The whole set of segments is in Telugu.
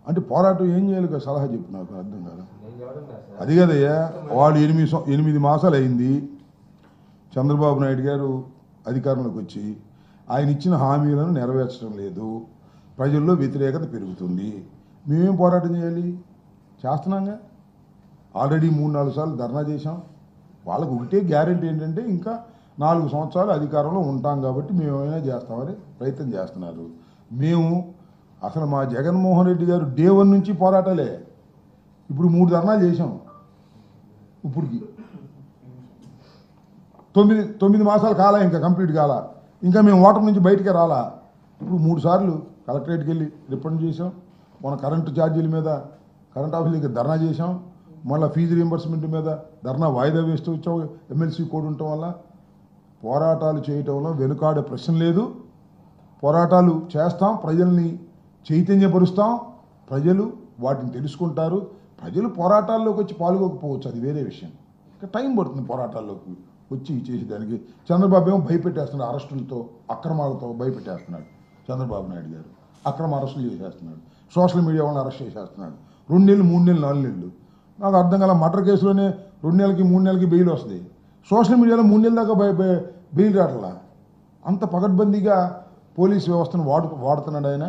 అంటే పోరాటం ఏం చేయాలి సలహా చెప్పు, నాకు అర్థం కాదు. అది కదయ్యా, వాళ్ళు 8 మాసాలు అయింది చంద్రబాబు నాయుడు గారు అధికారంలోకి వచ్చి, ఆయన ఇచ్చిన హామీలను నెరవేర్చడం లేదు, ప్రజల్లో వ్యతిరేకత పెరుగుతుంది. మేమేం పోరాటం చేయాలి? చేస్తున్నాంగా. ఆల్రెడీ 3-4 సార్లు ధర్నా చేశాం. వాళ్ళకు ఒకటే గ్యారెంటీ ఏంటంటే ఇంకా 4 సంవత్సరాలు అధికారంలో ఉంటాం కాబట్టి మేము ఏమైనా చేస్తామని ప్రయత్నం చేస్తున్నారు. మేము అసలు మా జగన్మోహన్ రెడ్డి గారు డే 1 నుంచి పోరాటాలే. ఇప్పుడు 3 ధర్నాలు చేశాం. ఇప్పటికి 9 మాసాలు కాలా, ఇంకా కంప్లీట్ కాలా, ఇంకా మేము ఓటర్ నుంచి బయటికే రాలా. ఇప్పుడు 3 సార్లు కలెక్టరేట్కి వెళ్ళి రిప్రజెంట్ చేసాం. మన కరెంటు ఛార్జీల మీద కరెంట్ ఆఫీస్కి ధర్నా చేసాం. మళ్ళీ ఫీజు రీంబర్స్మెంట్ మీద ధర్నా వాయిదా వేస్తూ వచ్చాం. ఎమ్మెల్సీ కోడ్ ఉండటం వల్ల పోరాటాలు చేయటంలో వెనుకాడే ప్రశ్న లేదు. పోరాటాలు చేస్తాం, ప్రజల్ని చైతన్యపరుస్తాం, ప్రజలు వాటిని తెలుసుకుంటారు. ప్రజలు పోరాటాల్లోకి వచ్చి పాల్గొకపోవచ్చు, అది వేరే విషయం. ఇంకా టైం పడుతుంది పోరాటాల్లోకి వచ్చి చేసేదానికి. చంద్రబాబు ఏమో భయపెట్టేస్తున్నాడు, అరెస్టులతో అక్రమాలతో భయపెట్టేస్తున్నాడు. చంద్రబాబు నాయుడు గారు అక్రమ అరెస్టులు చేసేస్తున్నాడు, సోషల్ మీడియా వాళ్ళని అరెస్ట్ చేసేస్తున్నాడు. 2 నెలలు, 3 నెలలు, 4 నెలలు. నాకు అర్థం కాల, మర్డర్ కేసులోనే 2 నెలలకి 3 నెలలకి బెయిల్ వస్తుంది. సోషల్ మీడియాలో 3 నెలల దాకా బెయిల్ రావట్లా. అంత పకడ్బందీగా పోలీస్ వ్యవస్థను వాడుతున్నాడు ఆయన.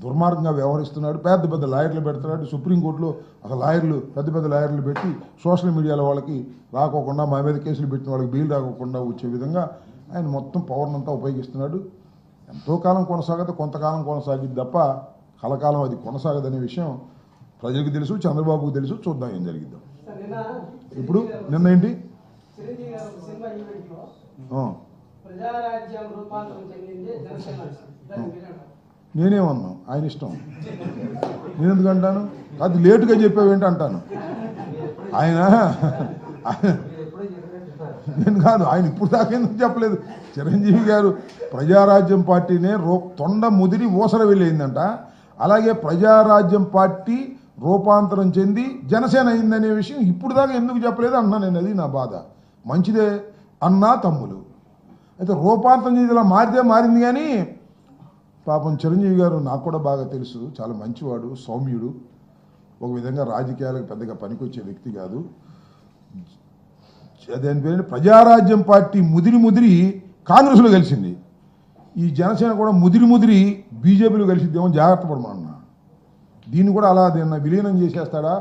దుర్మార్గంగా వ్యవహరిస్తున్నాడు. పెద్ద పెద్ద లాయర్లు పెడుతున్నాడు. సుప్రీంకోర్టులో అసలు పెద్ద లాయర్లు పెట్టి సోషల్ మీడియాలో వాళ్ళకి రాకోకుండా, మా మీద కేసులు పెట్టిన వాళ్ళకి బెయిల్ రాకోకుండా వచ్చే విధంగా ఆయన మొత్తం పవర్నంతా ఉపయోగిస్తున్నాడు. ఎంతో కాలం కొనసాగదు, కొంతకాలం కొనసాగిద్ది తప్ప కలకాలం అది కొనసాగదనే విషయం ప్రజలకు తెలుసు, చంద్రబాబుకు తెలుసు. చూద్దాం ఏం జరిగిద్దాం. ఇప్పుడు నిన్న ఏంటి నేనేమన్నా, ఆయన ఇష్టం. నేను ఎందుకు అంటాను? అది లేటుగా చెప్పావేంటి అంటాను. ఆయన నేను కాదు, ఆయన ఇప్పుడు దాకా ఎందుకు చెప్పలేదు? చిరంజీవి గారు ప్రజారాజ్యం పార్టీనే తొండ ముదిరి ఊసర వెళ్ళిందంట. అలాగే ప్రజారాజ్యం పార్టీ రూపాంతరం చెంది జనసేన అయిందనే విషయం ఇప్పుడు దాకా ఎందుకు చెప్పలేదు అన్నా నేను. అది నా బాధ. మంచిదే అన్నా తమ్ములు. అయితే రూపాంతరం చెంది ఇలా మారింది. కానీ పాపం చిరంజీవి గారు నాకు కూడా బాగా తెలుసు, చాలా మంచివాడు, సౌమ్యుడు, ఒక విధంగా రాజకీయాలకు పెద్దగా పనికొచ్చే వ్యక్తి కాదు. దాని పేరు ప్రజారాజ్యం పార్టీ ముదిరి కాంగ్రెస్లో కలిసింది. ఈ జనసేన కూడా ముదిరి బీజేపీలో కలిసిద్దేమో, జాగ్రత్త పడమన్నా. దీన్ని కూడా అలా విలీనం చేసేస్తాడా?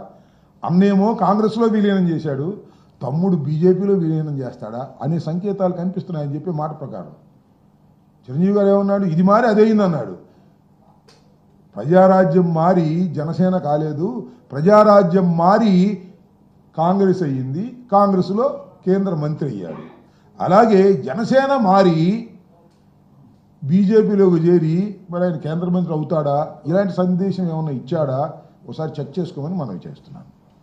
అన్నేమో కాంగ్రెస్లో విలీనం చేశాడు, తమ్ముడు బీజేపీలో విలీనం చేస్తాడా అనే సంకేతాలు కనిపిస్తున్నాయని చెప్పే మాట ప్రకారం చిరంజీవి గారు ఏమన్నాడు? ఇది మారి అదేయింది అన్నాడు. ప్రజారాజ్యం మారి జనసేన కాలేదు, ప్రజారాజ్యం మారి కాంగ్రెస్ అయ్యింది, కాంగ్రెస్లో కేంద్ర మంత్రి అయ్యాడు. అలాగే జనసేన మారి బీజేపీలోకి చేరి మరి ఆయన కేంద్ర మంత్రి అవుతాడా? ఇలాంటి సందేశం ఏమైనా ఇచ్చాడా? ఒకసారి చెక్ చేసుకోమని మనం చేస్తున్నాను.